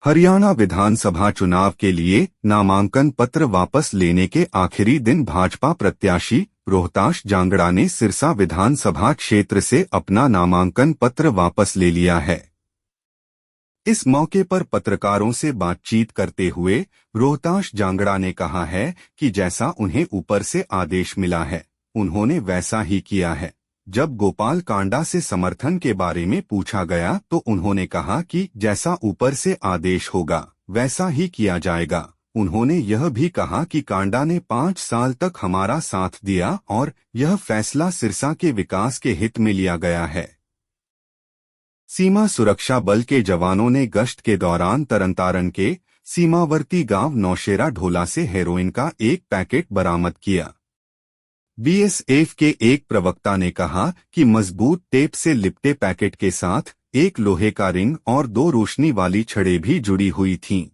हरियाणा विधानसभा चुनाव के लिए नामांकन पत्र वापस लेने के आखिरी दिन भाजपा प्रत्याशी रोहताश जांगड़ा ने सिरसा विधानसभा क्षेत्र से अपना नामांकन पत्र वापस ले लिया है। इस मौके पर पत्रकारों से बातचीत करते हुए रोहताश जांगड़ा ने कहा है कि जैसा उन्हें ऊपर से आदेश मिला है उन्होंने वैसा ही किया है। जब गोपाल कांडा से समर्थन के बारे में पूछा गया तो उन्होंने कहा कि जैसा ऊपर से आदेश होगा वैसा ही किया जाएगा। उन्होंने यह भी कहा कि कांडा ने 5 साल तक हमारा साथ दिया और यह फैसला सिरसा के विकास के हित में लिया गया है। सीमा सुरक्षा बल के जवानों ने गश्त के दौरान तरनतारन के सीमावर्ती गांव नौशेरा ढोला से हेरोइन का एक पैकेट बरामद किया। बीएसएफ के एक प्रवक्ता ने कहा कि मजबूत टेप से लिपटे पैकेट के साथ एक लोहे का रिंग और 2 रोशनी वाली छड़ें भी जुड़ी हुई थीं,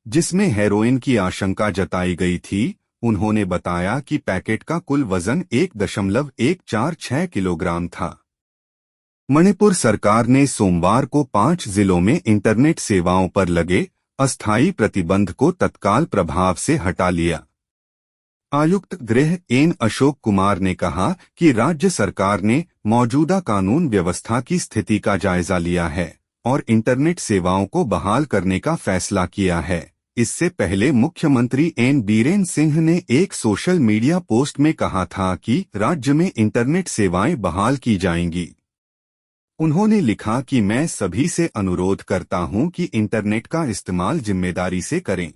जिसमें हेरोइन की आशंका जताई गई थी। उन्होंने बताया कि पैकेट का कुल वजन 1.146 किलोग्राम था। मणिपुर सरकार ने सोमवार को 5 जिलों में इंटरनेट सेवाओं पर लगे अस्थायी प्रतिबंध को तत्काल प्रभाव से हटा लिया। आयुक्त गृह एन अशोक कुमार ने कहा कि राज्य सरकार ने मौजूदा कानून व्यवस्था की स्थिति का जायजा लिया है और इंटरनेट सेवाओं को बहाल करने का फैसला किया है। इससे पहले मुख्यमंत्री एन बीरेन सिंह ने एक सोशल मीडिया पोस्ट में कहा था कि राज्य में इंटरनेट सेवाएं बहाल की जाएंगी। उन्होंने लिखा कि मैं सभी से अनुरोध करता हूं कि इंटरनेट का इस्तेमाल जिम्मेदारी से करें।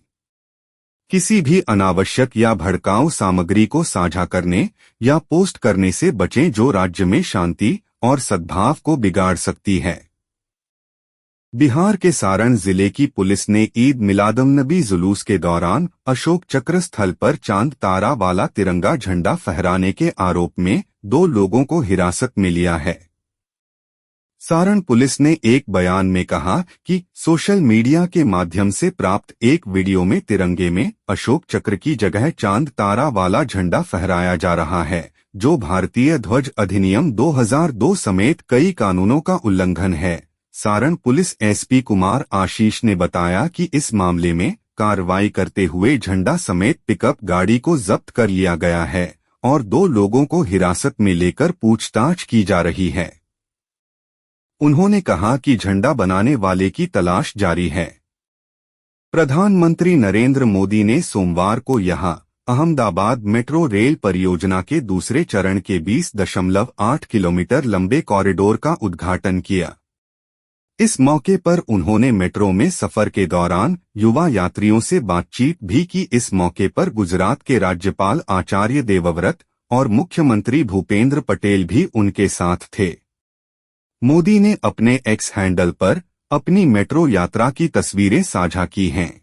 किसी भी अनावश्यक या भड़काऊ सामग्री को साझा करने या पोस्ट करने से बचें जो राज्य में शांति और सद्भाव को बिगाड़ सकती है। बिहार के सारण जिले की पुलिस ने ईद मिलादुन्नबी जुलूस के दौरान अशोक चक्र स्थल पर चांद तारा वाला तिरंगा झंडा फहराने के आरोप में 2 लोगों को हिरासत में लिया है। सारण पुलिस ने एक बयान में कहा कि सोशल मीडिया के माध्यम से प्राप्त एक वीडियो में तिरंगे में अशोक चक्र की जगह चांद तारा वाला झंडा फहराया जा रहा है, जो भारतीय ध्वज अधिनियम 2002 समेत कई कानूनों का उल्लंघन है। सारण पुलिस एसपी कुमार आशीष ने बताया कि इस मामले में कार्रवाई करते हुए झंडा समेत पिकअप गाड़ी को जब्त कर लिया गया है और 2 लोगों को हिरासत में लेकर पूछताछ की जा रही है। उन्होंने कहा कि झंडा बनाने वाले की तलाश जारी है। प्रधानमंत्री नरेंद्र मोदी ने सोमवार को यहां अहमदाबाद मेट्रो रेल परियोजना के दूसरे चरण के 20.8 किलोमीटर लंबे कॉरिडोर का उद्घाटन किया। इस मौके पर उन्होंने मेट्रो में सफर के दौरान युवा यात्रियों से बातचीत भी की। इस मौके पर गुजरात के राज्यपाल आचार्य देवव्रत और मुख्यमंत्री भूपेंद्र पटेल भी उनके साथ थे। मोदी ने अपने एक्स हैंडल पर अपनी मेट्रो यात्रा की तस्वीरें साझा की हैं।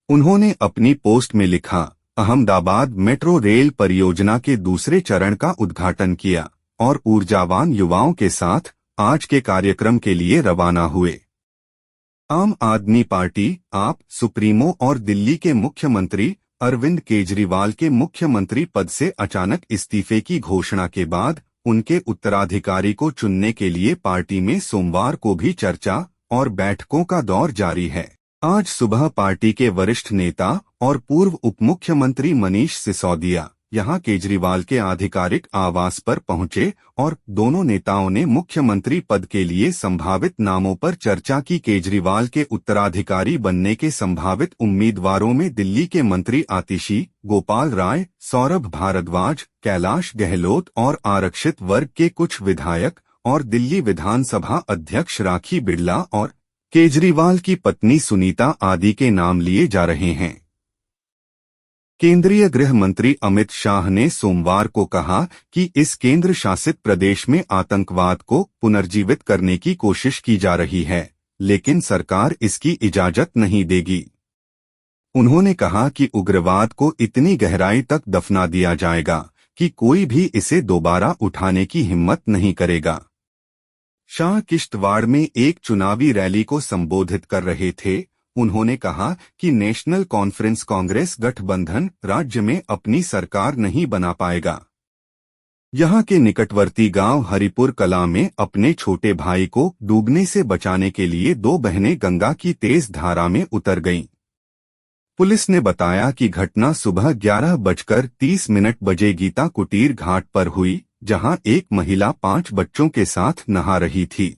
उन्होंने अपनी पोस्ट में लिखा, अहमदाबाद मेट्रो रेल परियोजना के दूसरे चरण का उद्घाटन किया और ऊर्जावान युवाओं के साथ आज के कार्यक्रम के लिए रवाना हुए। आम आदमी पार्टी आप सुप्रीमो और दिल्ली के मुख्यमंत्री अरविंद केजरीवाल के मुख्यमंत्री पद से अचानक इस्तीफे की घोषणा के बाद उनके उत्तराधिकारी को चुनने के लिए पार्टी में सोमवार को भी चर्चा और बैठकों का दौर जारी है। आज सुबह पार्टी के वरिष्ठ नेता और पूर्व उपमुख्यमंत्री मनीष सिसोदिया यहां केजरीवाल के आधिकारिक आवास पर पहुंचे और दोनों नेताओं ने मुख्यमंत्री पद के लिए संभावित नामों पर चर्चा की। केजरीवाल के उत्तराधिकारी बनने के संभावित उम्मीदवारों में दिल्ली के मंत्री आतिशी, गोपाल राय, सौरभ भारद्वाज, कैलाश गहलोत और आरक्षित वर्ग के कुछ विधायक और दिल्ली विधानसभा अध्यक्ष राखी बिड़ला और केजरीवाल की पत्नी सुनीता आदि के नाम लिए जा रहे हैं। केंद्रीय गृह मंत्री अमित शाह ने सोमवार को कहा कि इस केंद्र शासित प्रदेश में आतंकवाद को पुनर्जीवित करने की कोशिश की जा रही है, लेकिन सरकार इसकी इजाजत नहीं देगी। उन्होंने कहा कि उग्रवाद को इतनी गहराई तक दफना दिया जाएगा कि कोई भी इसे दोबारा उठाने की हिम्मत नहीं करेगा। शाह किश्तवाड़ में एक चुनावी रैली को संबोधित कर रहे थे। उन्होंने कहा कि नेशनल कॉन्फ्रेंस कांग्रेस गठबंधन राज्य में अपनी सरकार नहीं बना पाएगा। यहाँ के निकटवर्ती गांव हरिपुर कला में अपने छोटे भाई को डूबने से बचाने के लिए दो बहनें गंगा की तेज धारा में उतर गईं। पुलिस ने बताया कि घटना सुबह 11:30 बजे गीता कुटीर घाट पर हुई, जहां एक महिला 5 बच्चों के साथ नहा रही थी।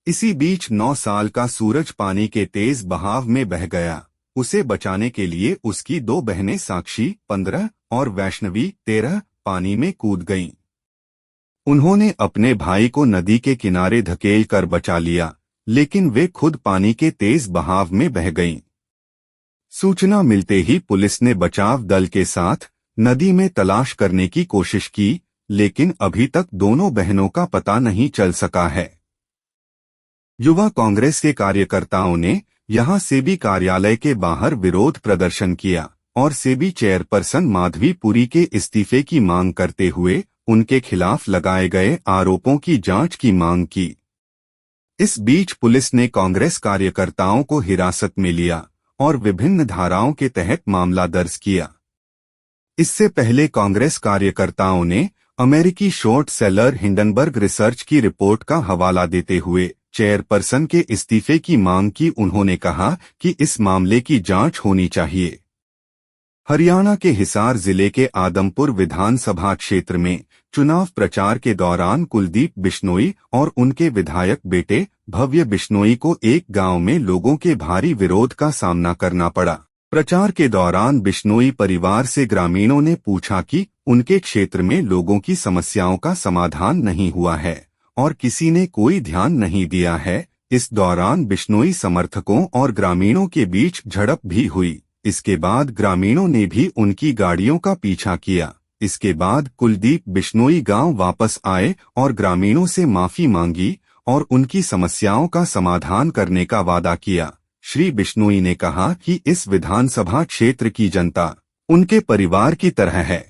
इसी बीच 9 साल का सूरज पानी के तेज बहाव में बह गया। उसे बचाने के लिए उसकी दो बहनें साक्षी 15 और वैष्णवी 13 पानी में कूद गईं। उन्होंने अपने भाई को नदी के किनारे धकेल कर बचा लिया, लेकिन वे खुद पानी के तेज बहाव में बह गईं। सूचना मिलते ही पुलिस ने बचाव दल के साथ नदी में तलाश करने की कोशिश की, लेकिन अभी तक दोनों बहनों का पता नहीं चल सका है। युवा कांग्रेस के कार्यकर्ताओं ने यहां सेबी कार्यालय के बाहर विरोध प्रदर्शन किया और सेबी चेयरपर्सन माधवी पुरी के इस्तीफे की मांग करते हुए उनके खिलाफ लगाए गए आरोपों की जांच की मांग की। इस बीच पुलिस ने कांग्रेस कार्यकर्ताओं को हिरासत में लिया और विभिन्न धाराओं के तहत मामला दर्ज किया। इससे पहले कांग्रेस कार्यकर्ताओं ने अमेरिकी शॉर्ट सेलर हिंडनबर्ग रिसर्च की रिपोर्ट का हवाला देते हुए चेयरपर्सन के इस्तीफे की मांग की। उन्होंने कहा कि इस मामले की जांच होनी चाहिए। हरियाणा के हिसार जिले के आदमपुर विधानसभा क्षेत्र में चुनाव प्रचार के दौरान कुलदीप बिश्नोई और उनके विधायक बेटे भव्य बिश्नोई को एक गांव में लोगों के भारी विरोध का सामना करना पड़ा। प्रचार के दौरान बिश्नोई परिवार से ग्रामीणों ने पूछा कि उनके क्षेत्र में लोगों की समस्याओं का समाधान नहीं हुआ है और किसी ने कोई ध्यान नहीं दिया है। इस दौरान बिश्नोई समर्थकों और ग्रामीणों के बीच झड़प भी हुई। इसके बाद ग्रामीणों ने भी उनकी गाड़ियों का पीछा किया। इसके बाद कुलदीप बिश्नोई गांव वापस आए और ग्रामीणों से माफी मांगी और उनकी समस्याओं का समाधान करने का वादा किया। श्री बिश्नोई ने कहा कि इस विधानसभा क्षेत्र की जनता उनके परिवार की तरह है।